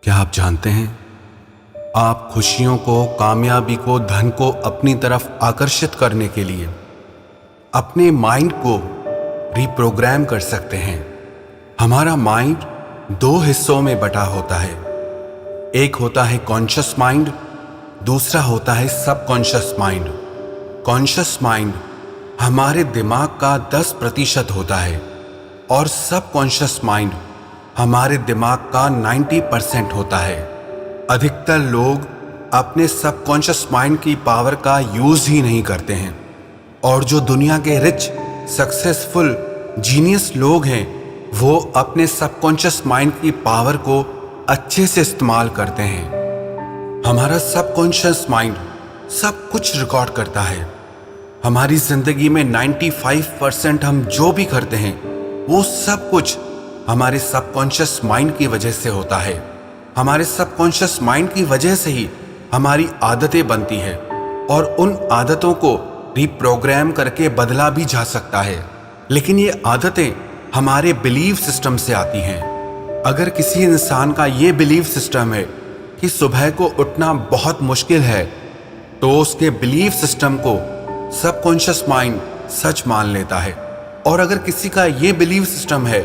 क्या आप जानते हैं, आप खुशियों को, कामयाबी को, धन को अपनी तरफ आकर्षित करने के लिए अपने माइंड को रिप्रोग्राम कर सकते हैं। हमारा माइंड दो हिस्सों में बटा होता है। एक होता है कॉन्शियस माइंड, दूसरा होता है सबकॉन्शियस माइंड। कॉन्शियस माइंड हमारे दिमाग का 10% होता है और सबकॉन्शियस माइंड हमारे दिमाग का 90% होता है। अधिकतर लोग अपने सबकॉन्शियस माइंड की पावर का यूज ही नहीं करते हैं और जो दुनिया के रिच, सक्सेसफुल, जीनियस लोग हैं वो अपने सबकॉन्शियस माइंड की पावर को अच्छे से इस्तेमाल करते हैं। हमारा सबकॉन्शियस माइंड सब कुछ रिकॉर्ड करता है। हमारी जिंदगी में 95% हम जो भी करते हैं वो सब कुछ हमारे सबकॉन्शियस माइंड की वजह से होता है। हमारे सबकॉन्शियस माइंड की वजह से ही हमारी आदतें बनती है और उन आदतों को रिप्रोग्राम करके बदला भी जा सकता है। लेकिन ये आदतें हमारे बिलीव सिस्टम से आती हैं। अगर किसी इंसान का ये बिलीव सिस्टम है कि सुबह को उठना बहुत मुश्किल है, तो उसके बिलीव सिस्टम को सबकॉन्शियस माइंड सच मान लेता है। और अगर किसी का ये बिलीव सिस्टम है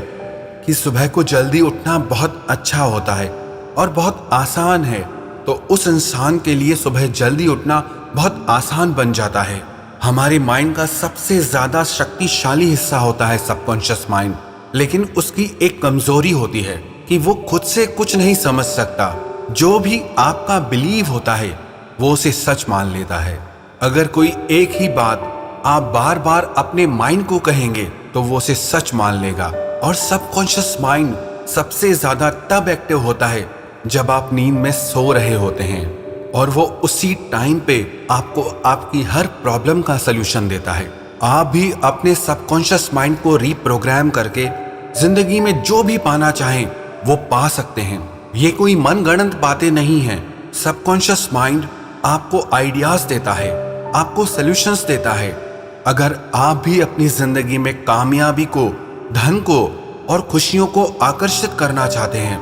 कि सुबह को जल्दी उठना बहुत अच्छा होता है और बहुत आसान है, तो उस इंसान के लिए सुबह जल्दी उठना बहुत आसान बन जाता है। हमारे माइंड का सबसे ज्यादा शक्तिशाली हिस्सा होता है सबकॉन्शियस माइंड, लेकिन उसकी एक कमजोरी होती है कि वो खुद से कुछ नहीं समझ सकता। जो भी आपका बिलीव होता है वो उसे सच मान लेता है। अगर कोई एक ही बात आप बार बार अपने माइंड को कहेंगे तो वो उसे सच मान लेगा। और सबकॉन्शियस माइंड सबसे ज्यादा तब एक्टिव होता है जब आप नींद में सो रहे होते हैं और वो उसी टाइम पे आपको आपकी हर प्रॉब्लम का सलूशन देता है। आप भी अपने सबकॉन्शियस माइंड को रिप्रोग्राम करके जिंदगी में जो भी पाना चाहें वो पा सकते हैं। ये कोई मनगढ़ंत बातें नहीं हैं। सबकॉन्शियस माइंड आपको आइडियाज देता है, आपको सलूशंस देता है। अगर आप भी अपनी जिंदगी में कामयाबी को, धन को और खुशियों को आकर्षित करना चाहते हैं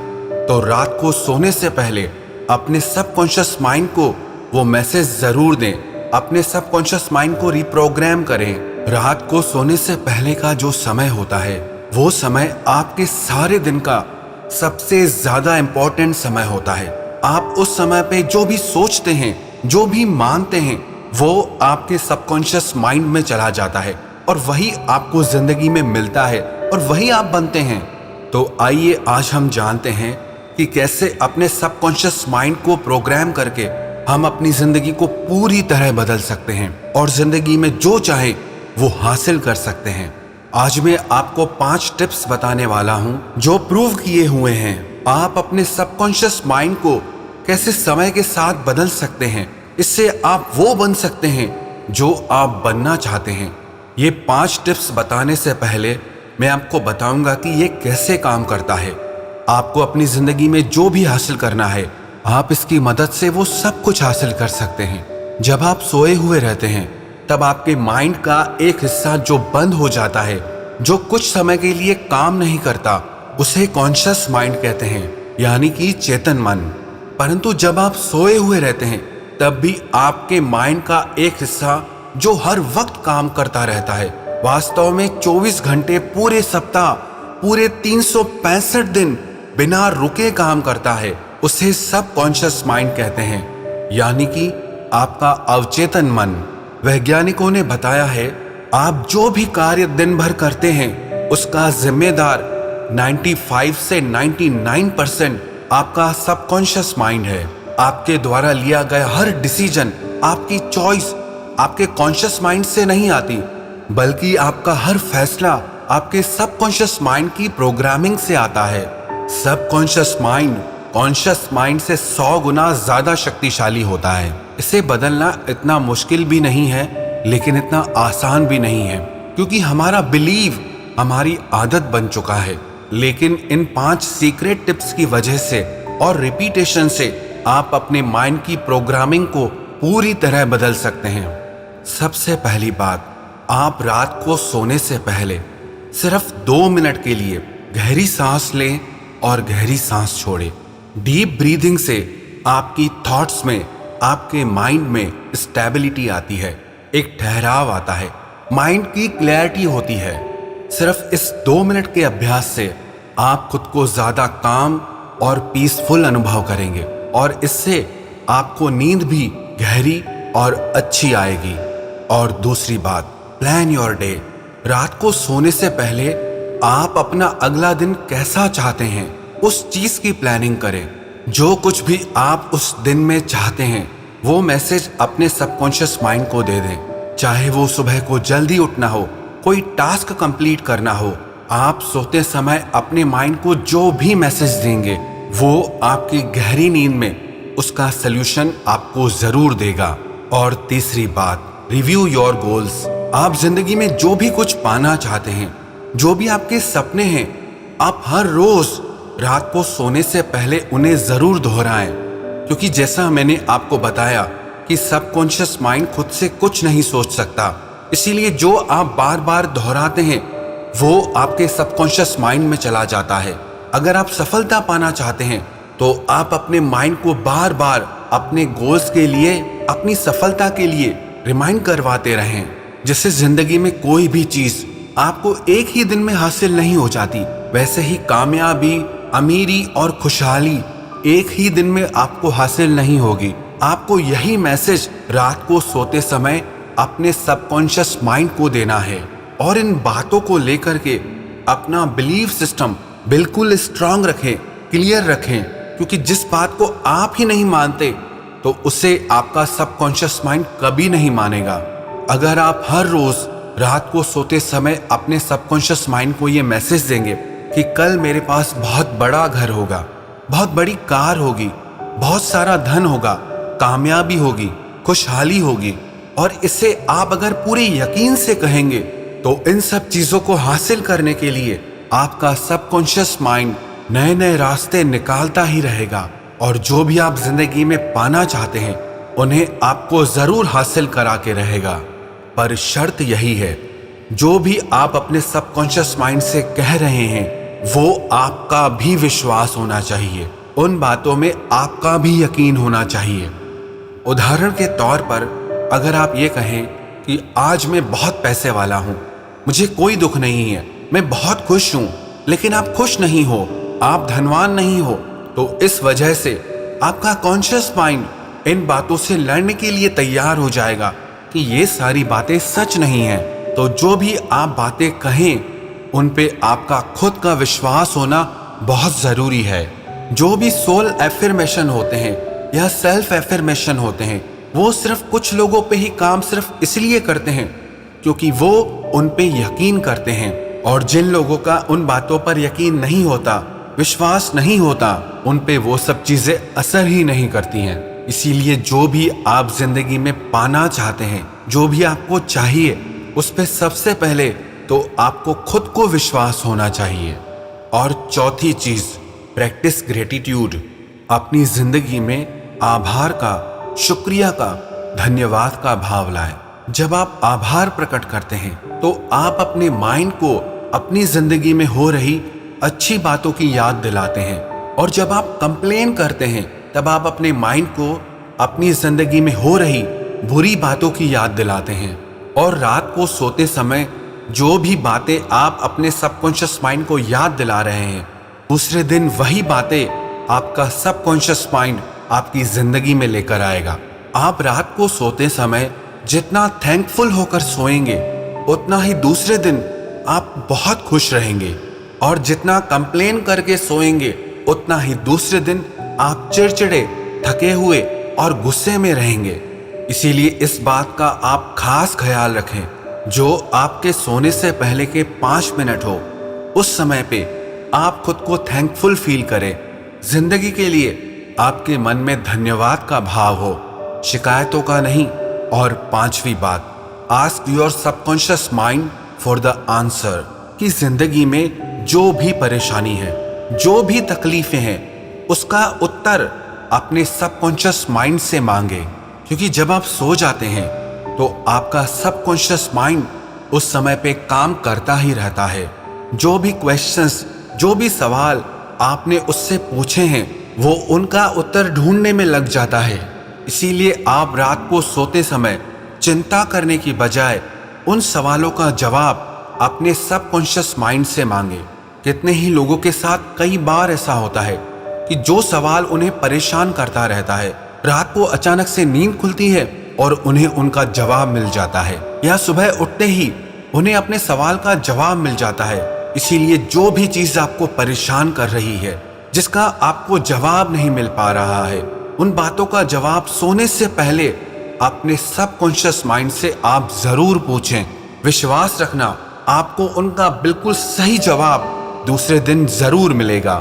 तो रात को सोने से पहले अपने सबकॉन्शियस माइंड को वो मैसेज जरूर दें। अपने सबकॉन्शियस माइंड को रिप्रोग्राम करें। रात को सोने से पहले का जो समय होता है वो समय आपके सारे दिन का सबसे ज्यादा इंपॉर्टेंट समय होता है। आप उस समय पे जो भी सोचते हैं, जो भी मानते हैं, वो आपके सबकॉन्शियस माइंड में चला जाता है और वही आपको जिंदगी में मिलता है और वही आप बनते हैं। तो आइए आज हम जानते हैं कि कैसे अपने सबकॉन्शियस माइंड को प्रोग्राम करके हम अपनी जिंदगी को पूरी तरह बदल सकते हैं और जिंदगी में जो चाहे वो हासिल कर सकते हैं। आज मैं आपको 5 टिप्स बताने वाला हूं जो प्रूव किए हुए हैं। आप अपने सबकॉन्शियस माइंड को कैसे समय के साथ बदल सकते हैं। इससे आप वो बन सकते हैं जो आप बनना चाहते हैं। ये 5 टिप्स बताने से पहले मैं आपको बताऊंगा कि ये कैसे काम करता है। आपको अपनी जिंदगी में जो भी हासिल करना है, आप इसकी मदद से वो सब कुछ हासिल कर सकते हैं। जब आप सोए हुए रहते हैं तब आपके माइंड का एक हिस्सा जो बंद हो जाता है, जो कुछ समय के लिए काम नहीं करता, उसे कॉन्शियस माइंड कहते हैं, यानी कि चेतन मन। परंतु जब आप सोए हुए रहते हैं तब भी आपके माइंड का एक हिस्सा जो हर वक्त काम करता रहता है, वास्तव में 24 घंटे पूरे सप्ताह, पूरे 365 दिन बिना रुके काम करता है, उसे सबकॉन्शियस माइंड कहते हैं, यानी कि आपका अवचेतन मन। वैज्ञानिकों ने बताया है आप जो भी कार्य दिन भर करते हैं उसका जिम्मेदार 95 से 99% आपका सबकॉन्शियस माइंड है। आपके द्वारा लिया गया हर डिसीजन, आपकी चॉइस आपके कॉन्शियस माइंड से नहीं आती, बल्कि आपका हर फैसला आपके सबकॉन्शियस माइंड की प्रोग्रामिंग से आता है। सबकॉन्शियस माइंड कॉन्शियस माइंड से 100 गुना ज्यादा शक्तिशाली होता है। इसे बदलना इतना मुश्किल भी नहीं है, लेकिन इतना आसान भी नहीं है, क्योंकि हमारा बिलीव हमारी आदत बन चुका है। लेकिन इन 5 सीक्रेट टिप्स की वजह से और रिपीटेशन से आप अपने माइंड की प्रोग्रामिंग को पूरी तरह बदल सकते हैं। सबसे पहली बात, आप रात को सोने से पहले सिर्फ 2 मिनट के लिए गहरी सांस लें और गहरी सांस छोड़ें। डीप ब्रीदिंग से आपकी थॉट्स में, आपके माइंड में स्टेबिलिटी आती है, एक ठहराव आता है, माइंड की क्लैरिटी होती है। सिर्फ इस 2 मिनट के अभ्यास से आप खुद को ज्यादा काम और पीसफुल अनुभव करेंगे और इससे आपको नींद भी गहरी और अच्छी आएगी। और दूसरी बात, प्लान योर डे। रात को सोने से पहले आप अपना अगला दिन कैसा चाहते हैं उस चीज की प्लानिंग करें। जो कुछ भी आप उस दिन में चाहते हैं वो मैसेज अपने सबकॉन्शियस माइंड को दे दें। चाहे वो सुबह को जल्दी उठना हो, कोई टास्क कंप्लीट करना हो, आप सोते समय अपने माइंड को जो भी मैसेज देंगे वो आपकी गहरी नींद में उसका सल्यूशन आपको जरूर देगा। और तीसरी बात, रिव्यू योर गोल्स। आप जिंदगी में जो भी कुछ पाना चाहते हैं, जो भी आपके सपने हैं, आप हर रोज रात को सोने से पहले उन्हें जरूर दोहराएं। क्योंकि जैसा मैंने आपको बताया कि सबकॉन्शियस माइंड खुद से कुछ नहीं सोच सकता, इसीलिए जो आप बार बार दोहराते हैं वो आपके सबकॉन्शियस माइंड में चला जाता है। अगर आप सफलता पाना चाहते हैं तो आप अपने माइंड को बार बार अपने गोल्स के लिए, अपनी सफलता के लिए रिमाइंड करवाते रहें। जिससे जिंदगी में कोई भी चीज आपको एक ही दिन में हासिल नहीं हो जाती, वैसे ही कामयाबी, अमीरी और खुशहाली एक ही दिन में आपको हासिल नहीं होगी। आपको यही मैसेज रात को सोते समय अपने सबकॉन्शियस माइंड को देना है और इन बातों को लेकर के अपना बिलीफ सिस्टम बिल्कुल स्ट्रांग रखें, क्लियर रखें। क्योंकि जिस बात को आप ही नहीं मानते तो उसे आपका सबकॉन्शियस माइंड कभी नहीं मानेगा। अगर आप हर रोज रात को सोते समय अपने सबकॉन्शियस माइंड को ये मैसेज देंगे कि कल मेरे पास बहुत बड़ा घर होगा, बहुत बड़ी कार होगी, बहुत सारा धन होगा, कामयाबी होगी, खुशहाली होगी, और इसे आप अगर पूरे यकीन से कहेंगे तो इन सब चीजों को हासिल करने के लिए आपका सबकॉन्शियस माइंड नए नए रास्ते निकालता ही रहेगा और जो भी आप जिंदगी में पाना चाहते हैं उन्हें आपको जरूर हासिल करा के रहेगा। पर शर्त यही है, जो भी आप अपने सबकॉन्शियस माइंड से कह रहे हैं वो आपका भी विश्वास होना चाहिए, उन बातों में आपका भी यकीन होना चाहिए। उदाहरण के तौर पर अगर आप ये कहें कि आज मैं बहुत पैसे वाला हूं, मुझे कोई दुख नहीं है, मैं बहुत खुश हूं, लेकिन आप खुश नहीं हो, आप धनवान नहीं हो, तो इस वजह से आपका कॉन्शियस माइंड इन बातों से लड़ने के लिए तैयार हो जाएगा कि ये सारी बातें सच नहीं हैं। तो जो भी आप बातें कहें उन पे आपका खुद का विश्वास होना बहुत जरूरी है। जो भी सोल एफर्मेशन होते हैं या सेल्फ एफर्मेशन होते हैं वो सिर्फ कुछ लोगों पे ही काम सिर्फ इसलिए करते हैं क्योंकि वो उन पे यकीन करते हैं, और जिन लोगों का उन बातों पर यकीन नहीं होता, विश्वास नहीं होता, उन पे वो सब चीजें असर ही नहीं करती हैं। इसीलिए जो भी आप जिंदगी में पाना चाहते हैं, जो भी आपको चाहिए, उस पे सबसे पहले तो आपको खुद को विश्वास होना चाहिए। और चौथी चीज, प्रैक्टिस ग्रेटिट्यूड। अपनी जिंदगी में आभार का, शुक्रिया का, धन्यवाद का भाव लाएं। जब आप आभार प्रकट करते हैं तो आप अपने माइंड को अपनी जिंदगी में हो रही अच्छी बातों की याद दिलाते हैं, और जब आप कंप्लेन करते हैं तब आप अपने माइंड को अपनी जिंदगी में हो रही बुरी बातों की याद दिलाते हैं। और रात को सोते समय जो भी बातें आप अपने सबकॉन्शियस माइंड को याद दिला रहे हैं, दूसरे दिन वही बातें आपका सबकॉन्शियस माइंड आपकी जिंदगी में लेकर आएगा। आप रात को सोते समय जितना थैंकफुल होकर सोएंगे उतना ही दूसरे दिन आप बहुत खुश रहेंगे, और जितना कंप्लेन करके सोएंगे उतना ही दूसरे दिन आप चिड़चिड़े, थके हुए और गुस्से में रहेंगे। इसीलिए इस बात का आप खास ख्याल रखें, जो आपके सोने से पहले के 5 मिनट हो उस समय पे आप खुद को थैंकफुल फील करें। जिंदगी के लिए आपके मन में धन्यवाद का भाव हो, शिकायतों का नहीं। और 5वीं बात, ask your subconscious mind for the answer. कि जिंदगी में जो भी परेशानी है, जो भी तकलीफें हैं, उसका उत्तर अपने सबकॉन्शियस माइंड से मांगे। क्योंकि जब आप सो जाते हैं तो आपका सबकॉन्शियस माइंड उस समय पे काम करता ही रहता है। जो भी क्वेश्चंस, जो भी सवाल आपने उससे पूछे हैं वो उनका उत्तर ढूंढने में लग जाता है। इसीलिए आप रात को सोते समय चिंता करने की बजाय उन सवालों का जवाब अपने सबकॉन्शियस माइंड से मांगे। कितने ही लोगों के साथ कई बार ऐसा होता है कि जो सवाल उन्हें परेशान करता रहता है, रात को अचानक से नींद खुलती है और उन्हें उनका जवाब मिल जाता है, या सुबह उठते ही उन्हें अपने सवाल का जवाब मिल जाता है। इसीलिए जो भी चीज आपको परेशान कर रही है, जिसका आपको जवाब नहीं मिल पा रहा है, उन बातों का जवाब सोने से पहले अपने सबकॉन्शियस माइंड से आप जरूर पूछें। विश्वास रखना, आपको उनका बिल्कुल सही जवाब दूसरे दिन जरूर मिलेगा।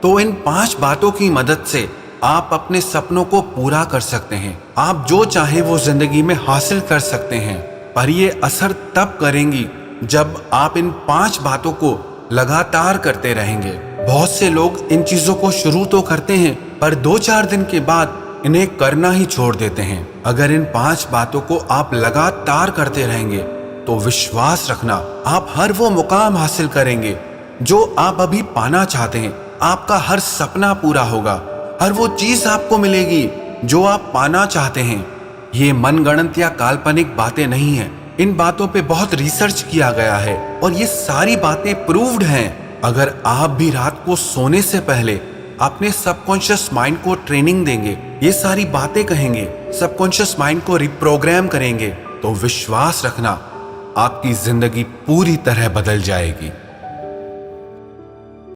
तो इन 5 बातों की मदद से आप अपने सपनों को पूरा कर सकते हैं। आप जो चाहे वो जिंदगी में हासिल कर सकते हैं, पर ये असर तब करेंगी जब आप इन 5 बातों को लगातार करते रहेंगे। बहुत से लोग इन चीजों को शुरू तो करते हैं, पर 2-4 दिन के बाद इन्हें करना ही छोड़ देते हैं। अगर इन 5 बातों को आप लगातार करते रहेंगे तो विश्वास रखना, आप हर वो मुकाम हासिल करेंगे जो आप अभी पाना चाहते हैं। आपका हर सपना पूरा होगा, हर वो चीज आपको मिलेगी जो आप पाना चाहते हैं। ये मनगढ़ंत या काल्पनिक बातें नहीं हैं। इन बातों पे बहुत रिसर्च किया गया है और ये सारी बातें प्रूव्ड हैं। अगर आप भी रात को सोने से पहले अपने सबकॉन्शियस माइंड को ट्रेनिंग देंगे, ये सारी बातें कहेंगे, सबकॉन्शियस माइंड को रिप्रोग्राम करेंगे, तो विश्वास रखना आपकी जिंदगी पूरी तरह बदल जाएगी।